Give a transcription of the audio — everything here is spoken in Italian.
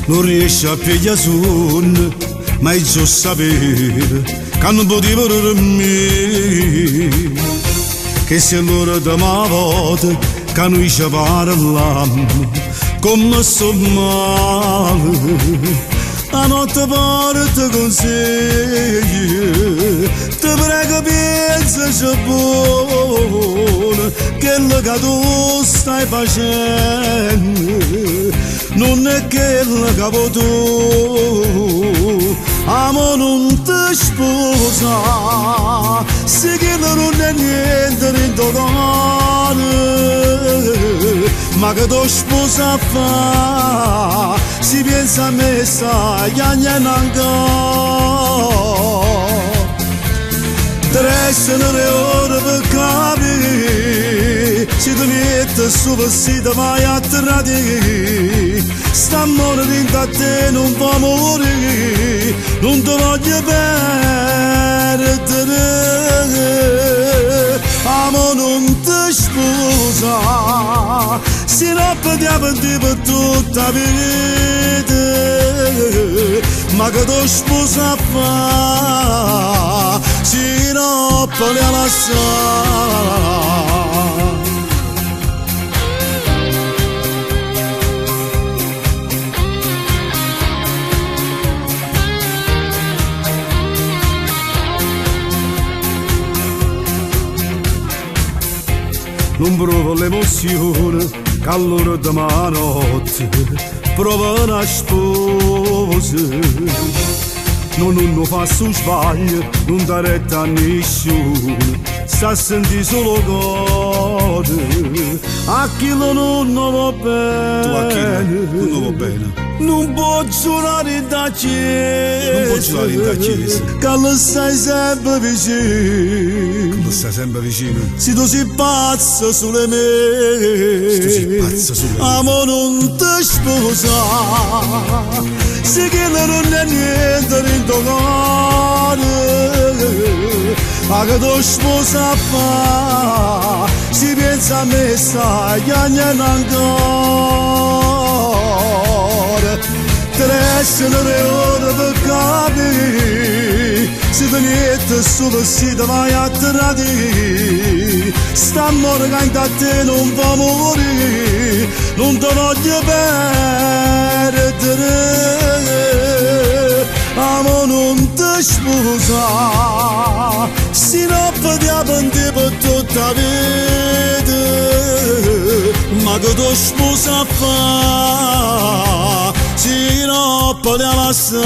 non riesce a pigliare sonno, ma è già sapere che non poteva dormire. Che se l'ora da ma volta che noi ci parliamo, come sto male. La notte parte consigli, ti prego pensaci buono, quello che tu stai facendo non è quello che vuoi tu. Amo non ti sposa, se quello non è niente in tuo cuore, ma che tu sposa fa, si pensa a me sai ancora. Tresse le ore per capire, se tu metti su vestito vai a tradire. Sta morendo a te non può morire, non ti voglio perdere. Amo non ti sposa, se no perdiamo per tutta la vita, ma che tu sposa fa, se no parliamo assai. Non provo l'emozione che all'ora di notte prova una sposa. Non fa su sbaglio, non dà retta a nessuno, sta a sentire solo cose. A chi non va bene, tu a chi non va bene? Non può giurare da chiesa, non può giurare da chiesa, che lo stai sempre vicino. Lo stai sempre vicino. Se tu sei pazzo sulle me, se tu sei pazzo sulle me, amo non ti sposa, se che non è niente in tuo cuore, ma che tu sposa fa, si pensa a me sai ancora. Tresse le ore per capire, se ti metti su vestito vai a tradire. Sta morendo a te non può morire, non ti voglio perdere. Amo non ti sposa, se no perdiamo per tutta la vita, ma che tu sposa fa, se no parliamo assai.